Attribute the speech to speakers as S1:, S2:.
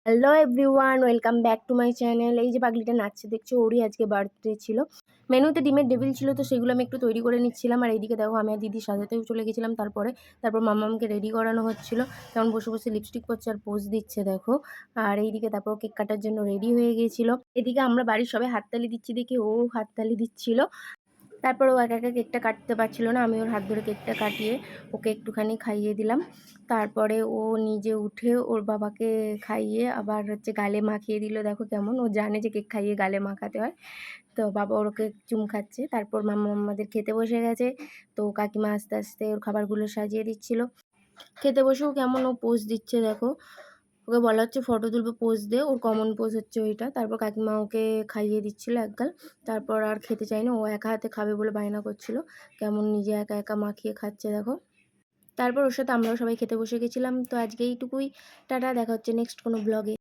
S1: Hello everyone, welcome back to my channel. এই যে পাগলিটা নাচছে দেখছো, ওরই আজকে বার্থডে ছিল। মেনুতে ডিমের ডেভিল ছিল, তো সেগুলো আমি একটু তৈরি করে নিচ্ছিলাম। আর এইদিকে দেখো আমি আর দিদি সাজাতেও চলে গেছিলাম। তারপর মাম্মামকে রেডি করানো হচ্ছিল, তেমন বসে বসে লিপস্টিক পরছে আর পোজ দিচ্ছে দেখো। আর এইদিকে তারপর কেক কাটার জন্য রেডি হয়ে গিয়েছিল। এদিকে আমরা বাড়ির সবাই হাততালি দিচ্ছি দেখে ও হাততালি দিচ্ছিল। তারপর ও একা একা কেকটা কাটতে পারছিল না, আমি ওর হাত ধরে কেকটা কাটিয়ে ওকে একটুখানি খাইয়ে দিলাম। তারপরে ও নিজে উঠে ওর বাবাকে খাইয়ে আবার গালে মাখিয়ে দিল। দেখো কেমন, ও জানে যে কেক খাইয়ে গালে মাখাতে হয়। তো বাবা ওকে চুম খাচ্ছে। তারপর মাম্মা আমাদের খেতে বসে গেছে। তো কাকিমা আস্তে আস্তে ওর খাবারগুলো সাজিয়ে দিচ্ছিল। খেতে বসেও কেমন ও পোজ দিচ্ছে দেখো। ওকে বলা হচ্ছে ফটো তুলবে, পোজ দে, ওর কমন পোজ হচ্ছে ওইটা। তারপর কাকিমা ওকে খাইয়ে দিচ্ছিল একগাল। তারপর আর খেতে চায়নি, ও একা হাতে খাবে বলে বায়না করছিল। কেমন নিজে একা একা মাখিয়ে খাচ্ছে দেখো। তারপর ওর সাথে আমরাও সবাই খেতে বসে গেছিলাম। তো আজকে এইটুকুই, টাটা, দেখা হচ্ছে নেক্সট কোনো ব্লগে।